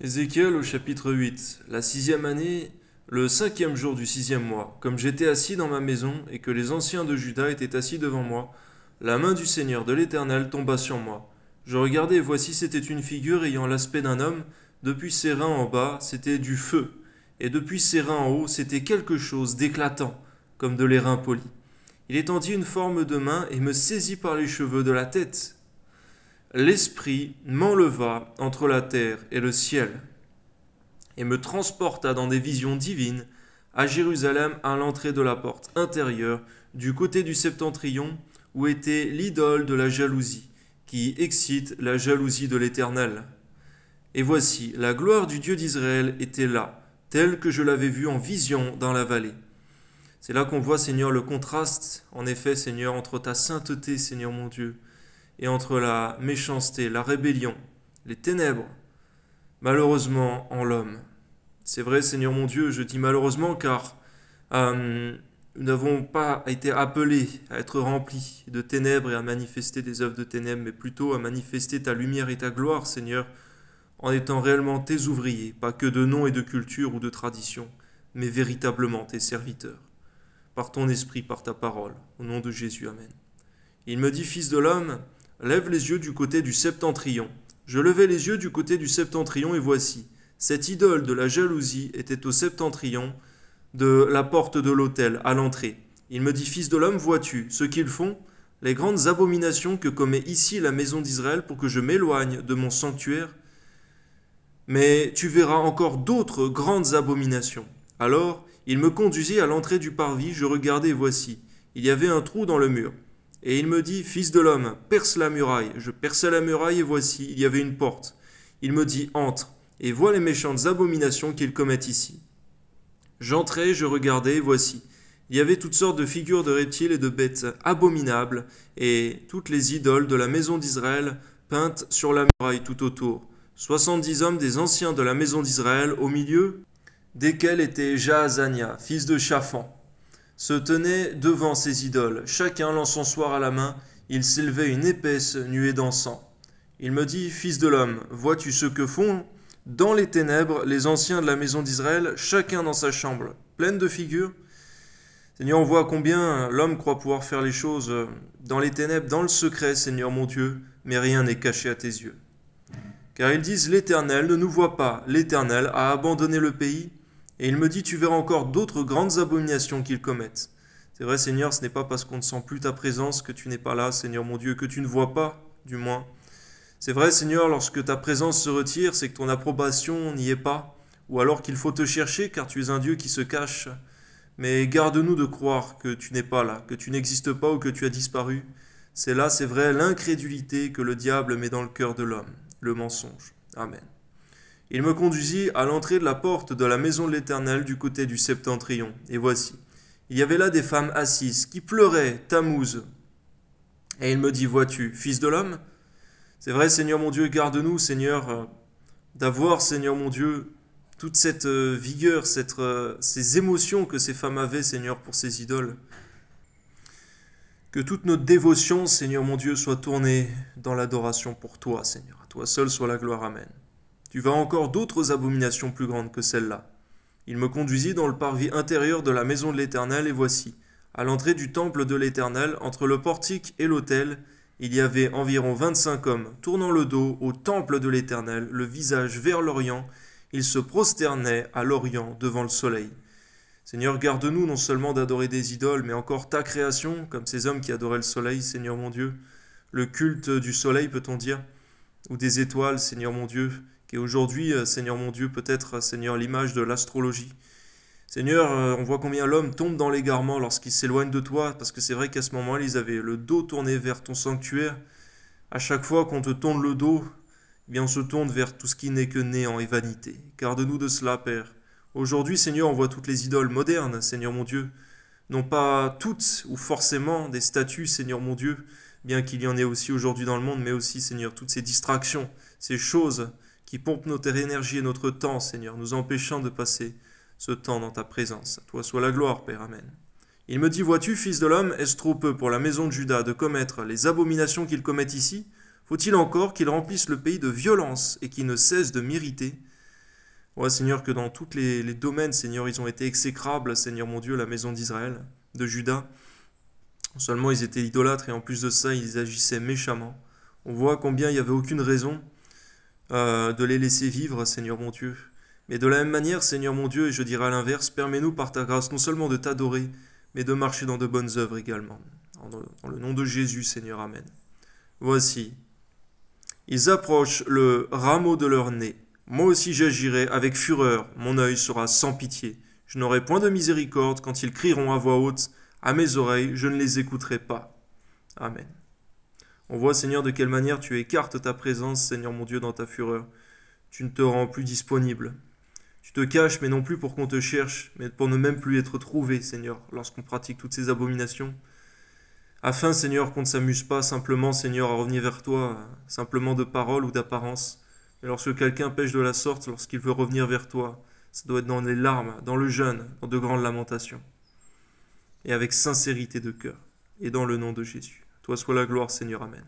Ézéchiel au chapitre 8. La 6e année, le 5e jour du 6e mois, comme j'étais assis dans ma maison et que les anciens de Juda étaient assis devant moi, la main du Seigneur de l'Éternel tomba sur moi. Je regardai et voici c'était une figure ayant l'aspect d'un homme. Depuis ses reins en bas, c'était du feu, et depuis ses reins en haut, c'était quelque chose d'éclatant, comme de l'airain poli. Il étendit une forme de main et me saisit par les cheveux de la tête. L'Esprit m'enleva entre la terre et le ciel, et me transporta dans des visions divines à Jérusalem à l'entrée de la porte intérieure, du côté du septentrion, où était l'idole de la jalousie, qui excite la jalousie de l'Éternel. Et voici, la gloire du Dieu d'Israël était là, telle que je l'avais vue en vision dans la vallée. C'est là qu'on voit, Seigneur, le contraste, en effet, Seigneur, entre ta sainteté, Seigneur mon Dieu, et entre la méchanceté, la rébellion, les ténèbres, malheureusement en l'homme. C'est vrai, Seigneur mon Dieu, je dis malheureusement car nous n'avons pas été appelés à être remplis de ténèbres et à manifester des œuvres de ténèbres, mais plutôt à manifester ta lumière et ta gloire, Seigneur, en étant réellement tes ouvriers, pas que de nom et de culture ou de tradition, mais véritablement tes serviteurs. Par ton esprit, par ta parole, au nom de Jésus, Amen. Il me dit, Fils de l'homme, lève les yeux du côté du septentrion. Je levai les yeux du côté du septentrion et voici, cette idole de la jalousie était au septentrion de la porte de l'autel, à l'entrée. Il me dit, Fils de l'homme, vois-tu ce qu'ils font, les grandes abominations que commet ici la maison d'Israël pour que je m'éloigne de mon sanctuaire? Mais tu verras encore d'autres grandes abominations. Alors, il me conduisit à l'entrée du parvis, je regardai et voici, il y avait un trou dans le mur. Et il me dit, Fils de l'homme, perce la muraille. Je perçai la muraille et voici, il y avait une porte. Il me dit, entre, et vois les méchantes abominations qu'ils commettent ici. J'entrai, je regardai et voici, il y avait toutes sortes de figures de reptiles et de bêtes abominables, et toutes les idoles de la maison d'Israël peintes sur la muraille tout autour. 70 hommes des anciens de la maison d'Israël au milieu, desquels était Jaazania, fils de Shaphan, se tenaient devant ces idoles, chacun l'encensoir à la main, il s'élevait une épaisse nuée d'encens. Il me dit, Fils de l'homme, vois-tu ce que font dans les ténèbres les anciens de la maison d'Israël, chacun dans sa chambre, pleine de figures? Seigneur, on voit combien l'homme croit pouvoir faire les choses dans les ténèbres, dans le secret, Seigneur mon Dieu, mais rien n'est caché à tes yeux. Car ils disent, l'Éternel ne nous voit pas, l'Éternel a abandonné le pays. Et il me dit, tu verras encore d'autres grandes abominations qu'ils commettent. C'est vrai, Seigneur, ce n'est pas parce qu'on ne sent plus ta présence que tu n'es pas là, Seigneur mon Dieu, que tu ne vois pas, du moins. C'est vrai, Seigneur, lorsque ta présence se retire, c'est que ton approbation n'y est pas, ou alors qu'il faut te chercher, car tu es un Dieu qui se cache. Mais garde-nous de croire que tu n'es pas là, que tu n'existes pas ou que tu as disparu. C'est là, c'est vrai, l'incrédulité que le diable met dans le cœur de l'homme, le mensonge. Amen. Il me conduisit à l'entrée de la porte de la maison de l'Éternel du côté du septentrion. Et voici, il y avait là des femmes assises qui pleuraient, Tammuz. Et il me dit, vois-tu, Fils de l'homme? C'est vrai, Seigneur mon Dieu, garde-nous, Seigneur, d'avoir, Seigneur mon Dieu, toute cette vigueur, ces émotions que ces femmes avaient, Seigneur, pour ces idoles. Que toute notre dévotion, Seigneur mon Dieu, soit tournée dans l'adoration pour toi, Seigneur. À toi seul soit la gloire, Amen. Tu verras encore d'autres abominations plus grandes que celle-là. Il me conduisit dans le parvis intérieur de la maison de l'Éternel, et voici, à l'entrée du temple de l'Éternel, entre le portique et l'autel, il y avait environ 25 hommes, tournant le dos au temple de l'Éternel, le visage vers l'Orient. Ils se prosternaient à l'Orient devant le soleil. Seigneur, garde-nous non seulement d'adorer des idoles, mais encore ta création, comme ces hommes qui adoraient le soleil, Seigneur mon Dieu. Le culte du soleil, peut-on dire, ou des étoiles, Seigneur mon Dieu, qui est aujourd'hui, Seigneur mon Dieu, peut-être, Seigneur, l'image de l'astrologie. Seigneur, on voit combien l'homme tombe dans l'égarement lorsqu'il s'éloigne de toi, parce que c'est vrai qu'à ce moment-là, ils avaient le dos tourné vers ton sanctuaire. À chaque fois qu'on te tourne le dos, eh bien on se tourne vers tout ce qui n'est que néant et vanité. Garde-nous de cela, Père. Aujourd'hui, Seigneur, on voit toutes les idoles modernes, Seigneur mon Dieu. Non pas toutes ou forcément des statues, Seigneur mon Dieu, bien qu'il y en ait aussi aujourd'hui dans le monde, mais aussi, Seigneur, toutes ces distractions, ces choses qui pompent notre énergie et notre temps, Seigneur, nous empêchant de passer ce temps dans ta présence. À toi soit la gloire, Père. Amen. Il me dit, vois-tu, Fils de l'homme, est-ce trop peu pour la maison de Juda de commettre les abominations qu'ils commettent ici? Faut-il encore qu'ils remplissent le pays de violence et qu'ils ne cessent de m'irriter? Ouais, Seigneur, que dans tous les domaines, Seigneur, ils ont été exécrables, Seigneur mon Dieu, la maison d'Israël, de Juda. Non seulement ils étaient idolâtres, et en plus de ça, ils agissaient méchamment. On voit combien il n'y avait aucune raison de les laisser vivre, Seigneur mon Dieu. Mais de la même manière, Seigneur mon Dieu, et je dirais à l'inverse, permets-nous par ta grâce non seulement de t'adorer, mais de marcher dans de bonnes œuvres également. Dans le nom de Jésus, Seigneur, Amen. Voici, ils approchent le rameau de leur nez. Moi aussi j'agirai avec fureur, mon œil sera sans pitié. Je n'aurai point de miséricorde quand ils crieront à voix haute. À mes oreilles, je ne les écouterai pas. Amen. On voit, Seigneur, de quelle manière tu écartes ta présence, Seigneur mon Dieu, dans ta fureur. Tu ne te rends plus disponible. Tu te caches, mais non plus pour qu'on te cherche, mais pour ne même plus être trouvé, Seigneur, lorsqu'on pratique toutes ces abominations. Afin, Seigneur, qu'on ne s'amuse pas simplement, Seigneur, à revenir vers toi, simplement de parole ou d'apparence. Mais lorsque quelqu'un pêche de la sorte, lorsqu'il veut revenir vers toi, ça doit être dans les larmes, dans le jeûne, dans de grandes lamentations. Et avec sincérité de cœur, et dans le nom de Jésus. Toi soit la gloire, Seigneur, Amen.